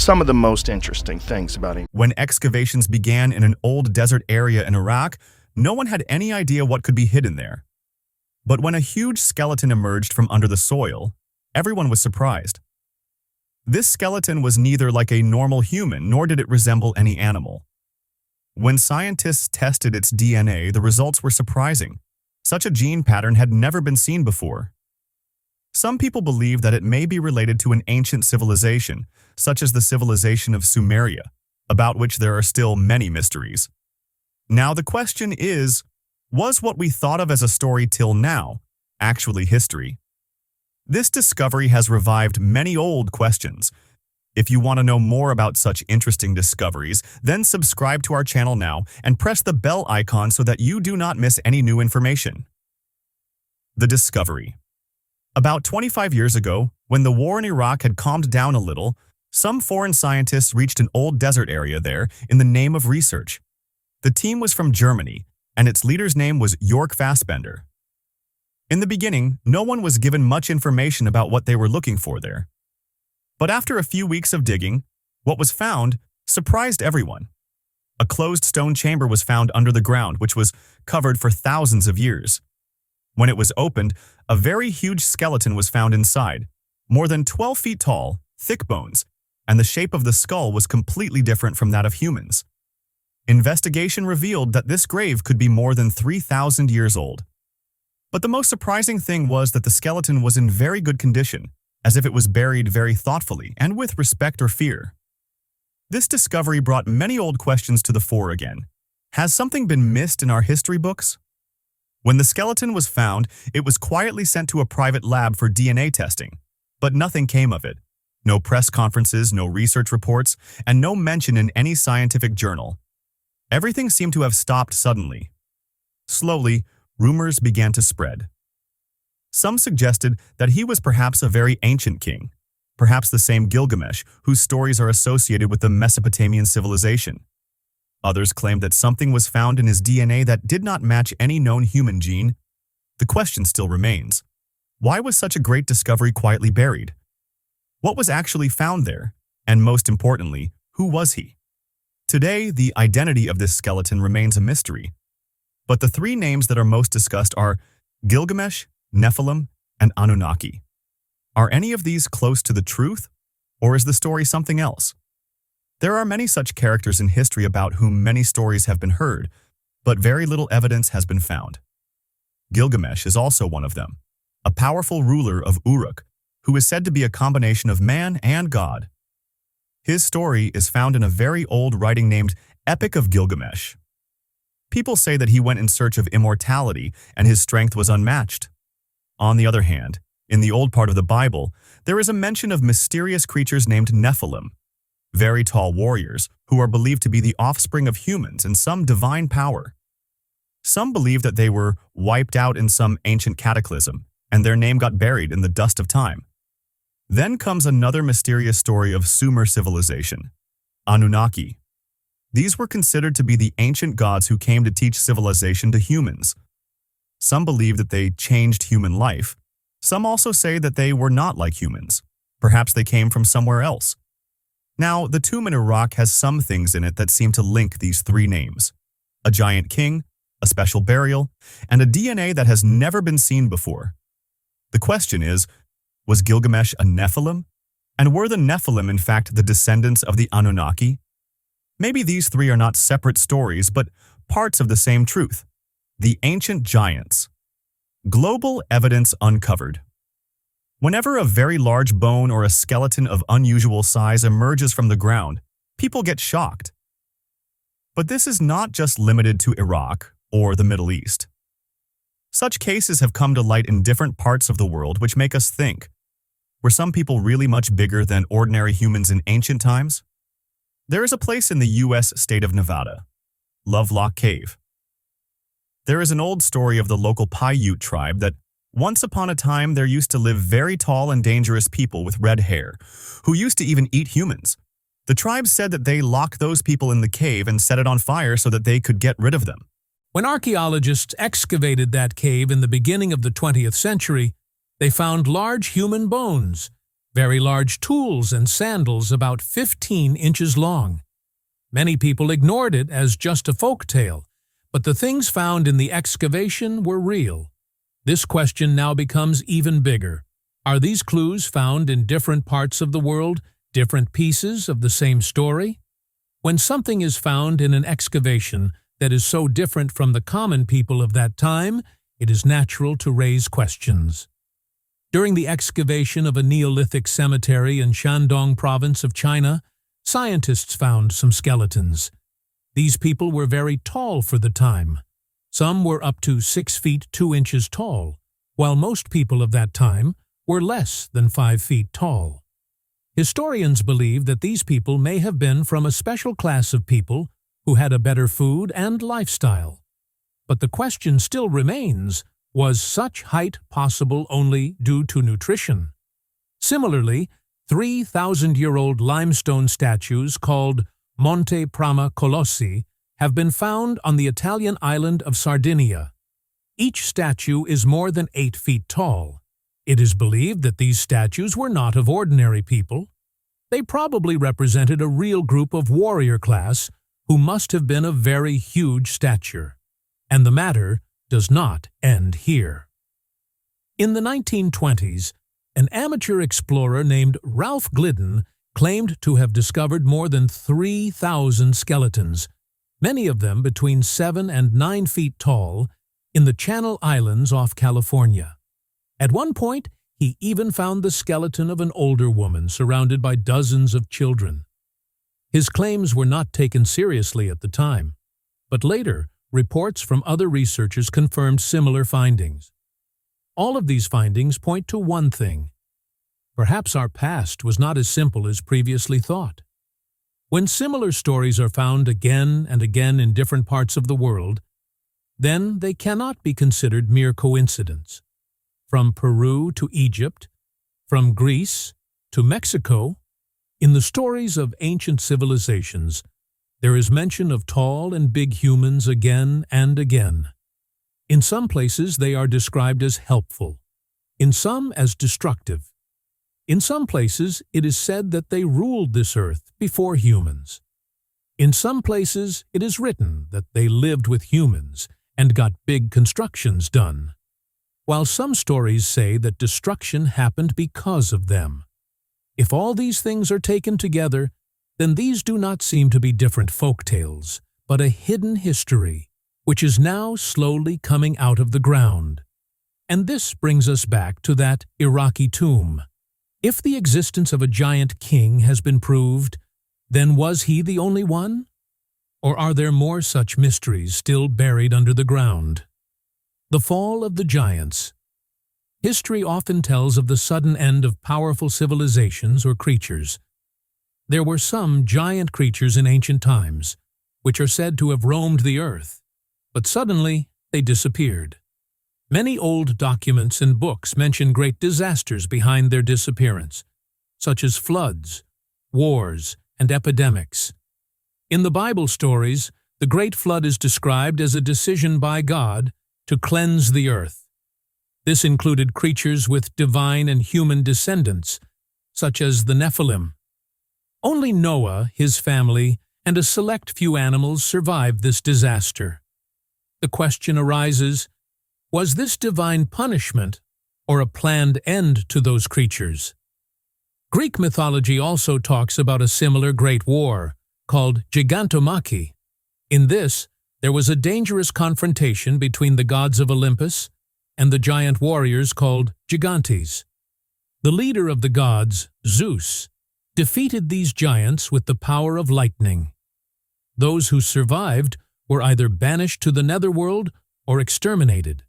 some of the most interesting things about him. When excavations began in an old desert area in Iraq, no one had any idea what could be hidden there. But when a huge skeleton emerged from under the soil, everyone was surprised. This skeleton was neither like a normal human nor did it resemble any animal. When scientists tested its DNA, the results were surprising. Such a gene pattern had never been seen before. Some people believe that it may be related to an ancient civilization, such as the civilization of Sumeria, about which there are still many mysteries. Now the question is, was what we thought of as a story till now actually history? This discovery has revived many old questions. If you want to know more about such interesting discoveries, then subscribe to our channel now and press the bell icon so that you do not miss any new information. The discovery. About 25 years ago, when the war in Iraq had calmed down a little, some foreign scientists reached an old desert area there in the name of research. The team was from Germany, and its leader's name was York Fassbender. In the beginning, no one was given much information about what they were looking for there. But after a few weeks of digging, what was found surprised everyone. A closed stone chamber was found under the ground, which was covered for thousands of years. When it was opened, a very huge skeleton was found inside, more than 12 feet tall, thick bones, and the shape of the skull was completely different from that of humans. Investigation revealed that this grave could be more than 3,000 years old. But the most surprising thing was that the skeleton was in very good condition, as if it was buried very thoughtfully and with respect or fear. This discovery brought many old questions to the fore again. Has something been missed in our history books? When the skeleton was found, it was quietly sent to a private lab for DNA testing, but nothing came of it. No press conferences, no research reports, and no mention in any scientific journal. Everything seemed to have stopped suddenly. Slowly, rumors began to spread. Some suggested that he was perhaps a very ancient king, perhaps the same Gilgamesh whose stories are associated with the Mesopotamian civilization. Others claimed that something was found in his DNA that did not match any known human gene. The question still remains. Why was such a great discovery quietly buried? What was actually found there? And most importantly, who was he? Today, the identity of this skeleton remains a mystery. But the three names that are most discussed are Gilgamesh, Nephilim, and Anunnaki. Are any of these close to the truth, or is the story something else? There are many such characters in history about whom many stories have been heard, but very little evidence has been found. Gilgamesh is also one of them, a powerful ruler of Uruk, who is said to be a combination of man and God. His story is found in a very old writing named Epic of Gilgamesh. People say that he went in search of immortality and his strength was unmatched. On the other hand, in the old part of the Bible, there is a mention of mysterious creatures named Nephilim, very tall warriors who are believed to be the offspring of humans and some divine power. Some believe that they were wiped out in some ancient cataclysm, and their name got buried in the dust of time. Then comes another mysterious story of Sumer civilization, Anunnaki. These were considered to be the ancient gods who came to teach civilization to humans. Some believe that they changed human life. Some also say that they were not like humans. Perhaps they came from somewhere else. Now, the tomb in Iraq has some things in it that seem to link these three names: a giant king, a special burial, and a DNA that has never been seen before. The question is, was Gilgamesh a Nephilim? And were the Nephilim in fact the descendants of the Anunnaki? Maybe these three are not separate stories, but parts of the same truth. The ancient giants. Global evidence uncovered. Whenever a very large bone or a skeleton of unusual size emerges from the ground, people get shocked. But this is not just limited to Iraq or the Middle East. Such cases have come to light in different parts of the world which make us think, were some people really much bigger than ordinary humans in ancient times? There is a place in the U.S. state of Nevada, Lovelock Cave. There is an old story of the local Paiute tribe that once upon a time there used to live very tall and dangerous people with red hair, who used to even eat humans. The tribe said that they locked those people in the cave and set it on fire so that they could get rid of them. When archaeologists excavated that cave in the beginning of the 20th century, they found large human bones. very large tools and sandals about 15 inches long. Many people ignored it as just a folk tale, but the things found in the excavation were real. This question now becomes even bigger. Are these clues found in different parts of the world, different pieces of the same story? When something is found in an excavation that is so different from the common people of that time, it is natural to raise questions. During the excavation of a Neolithic cemetery in Shandong province of China, scientists found some skeletons. These people were very tall for the time. Some were up to 6 feet 2 inches tall, while most people of that time were less than 5 feet tall. Historians believe that these people may have been from a special class of people who had a better food and lifestyle. But the question still remains, was such height possible only due to nutrition? Similarly, 3,000-year-old limestone statues called Monte Prama Colossi have been found on the Italian island of Sardinia. Each statue is more than 8 feet tall. It is believed that these statues were not of ordinary people. They probably represented a real group of warrior class who must have been of very huge stature. And the matter does not end here. In the 1920s, an amateur explorer named Ralph Glidden claimed to have discovered more than 3,000 skeletons, many of them between 7 and 9 feet tall, in the Channel Islands off California. At one point, he even found the skeleton of an older woman surrounded by dozens of children. His claims were not taken seriously at the time, but later, reports from other researchers confirmed similar findings. All of these findings point to one thing. Perhaps our past was not as simple as previously thought. When similar stories are found again and again in different parts of the world, then they cannot be considered mere coincidence. From Peru to Egypt, from Greece to Mexico, in the stories of ancient civilizations, there is mention of tall and big humans again and again. In some places they are described as helpful, in some as destructive. In some places it is said that they ruled this earth before humans. In some places it is written that they lived with humans and got big constructions done, while some stories say that destruction happened because of them. If all these things are taken together, then these do not seem to be different folk tales, but a hidden history, which is now slowly coming out of the ground. And this brings us back to that Iraqi tomb. If the existence of a giant king has been proved, then was he the only one? Or are there more such mysteries still buried under the ground? The fall of the giants. History often tells of the sudden end of powerful civilizations or creatures. There were some giant creatures in ancient times, which are said to have roamed the earth, but suddenly they disappeared. Many old documents and books mention great disasters behind their disappearance, such as floods, wars, and epidemics. In the Bible stories, the Great Flood is described as a decision by God to cleanse the earth. This included creatures with divine and human descendants, such as the Nephilim. Only Noah, his family, and a select few animals survived this disaster. The question arises, was this divine punishment or a planned end to those creatures? Greek mythology also talks about a similar great war, called Gigantomachy. In this, there was a dangerous confrontation between the gods of Olympus and the giant warriors called Gigantes. The leader of the gods, Zeus, defeated these giants with the power of lightning. Those who survived were either banished to the netherworld or exterminated.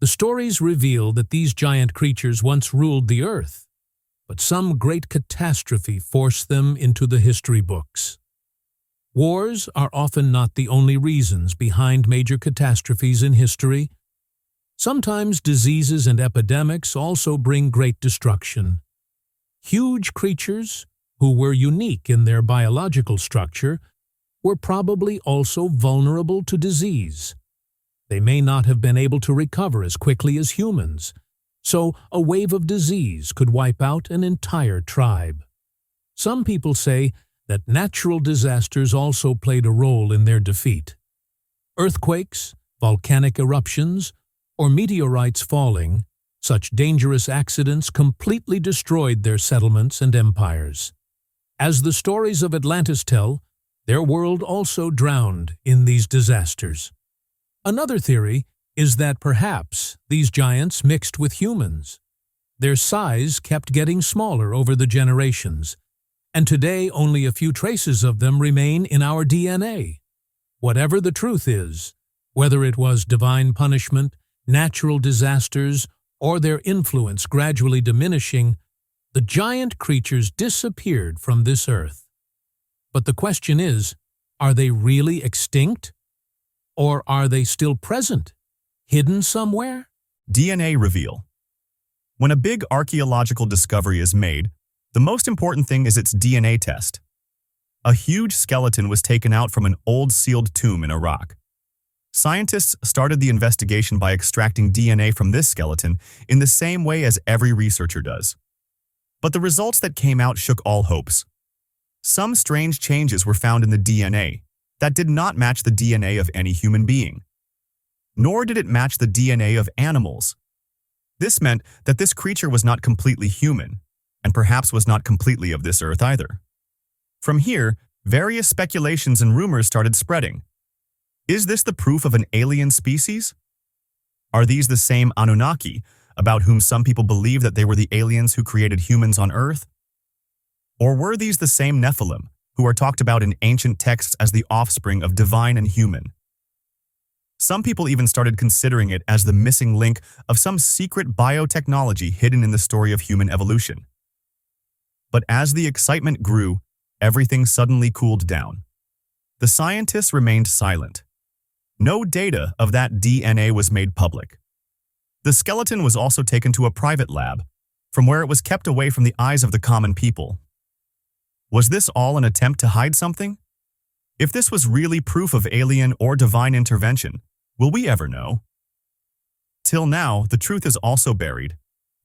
The stories reveal that these giant creatures once ruled the earth, but some great catastrophe forced them into the history books. Wars are often not the only reasons behind major catastrophes in history. Sometimes diseases and epidemics also bring great destruction. Huge creatures, who were unique in their biological structure, were probably also vulnerable to disease. They may not have been able to recover as quickly as humans, so a wave of disease could wipe out an entire tribe. Some people say that natural disasters also played a role in their defeat. Earthquakes, volcanic eruptions, or meteorites falling, such dangerous accidents completely destroyed their settlements and empires. As the stories of Atlantis tell, their world also drowned in these disasters. Another theory is that perhaps these giants mixed with humans. Their size kept getting smaller over the generations, and today only a few traces of them remain in our DNA. Whatever the truth is, whether it was divine punishment, natural disasters, or their influence gradually diminishing, the giant creatures disappeared from this earth. But the question is, are they really extinct? Or are they still present, hidden somewhere? DNA reveal. When a big archaeological discovery is made, the most important thing is its DNA test. A huge skeleton was taken out from an old sealed tomb in Iraq. Scientists started the investigation by extracting DNA from this skeleton in the same way as every researcher does. But the results that came out shook all hopes. Some strange changes were found in the DNA that did not match the DNA of any human being. Nor did it match the DNA of animals. This meant that this creature was not completely human, and perhaps was not completely of this earth either. From here, various speculations and rumors started spreading. Is this the proof of an alien species? Are these the same Anunnaki, about whom some people believe that they were the aliens who created humans on Earth? Or were these the same Nephilim, who are talked about in ancient texts as the offspring of divine and human? Some people even started considering it as the missing link of some secret biotechnology hidden in the story of human evolution. But as the excitement grew, everything suddenly cooled down. The scientists remained silent. No data of that DNA was made public. The skeleton was also taken to a private lab, from where it was kept away from the eyes of the common people. Was this all an attempt to hide something? If this was really proof of alien or divine intervention, will we ever know? Till now, the truth is also buried,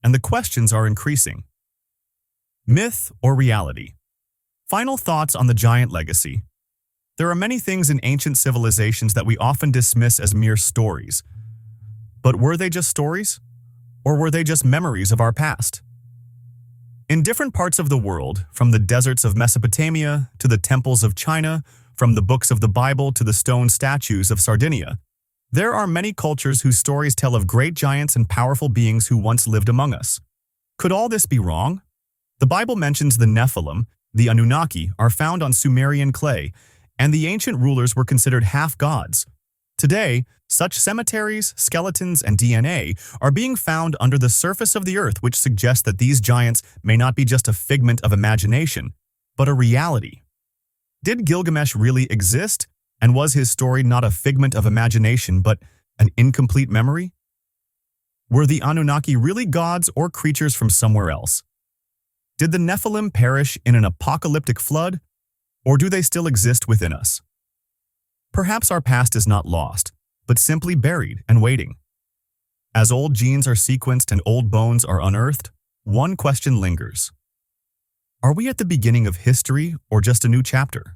and the questions are increasing. Myth or reality? Final thoughts on the giant legacy. There are many things in ancient civilizations that we often dismiss as mere stories. But were they just stories? Or were they just memories of our past? In different parts of the world, from the deserts of Mesopotamia to the temples of China, from the books of the Bible to the stone statues of Sardinia, there are many cultures whose stories tell of great giants and powerful beings who once lived among us. Could all this be wrong? The Bible mentions the Nephilim, the Anunnaki, are found on Sumerian clay, and the ancient rulers were considered half-gods. Today, such cemeteries, skeletons, and DNA are being found under the surface of the earth, which suggests that these giants may not be just a figment of imagination, but a reality. Did Gilgamesh really exist, and was his story not a figment of imagination but an incomplete memory? Were the Anunnaki really gods or creatures from somewhere else? Did the Nephilim perish in an apocalyptic flood, or do they still exist within us? Perhaps our past is not lost, but simply buried and waiting. As old genes are sequenced and old bones are unearthed, one question lingers. Are we at the beginning of history or just a new chapter?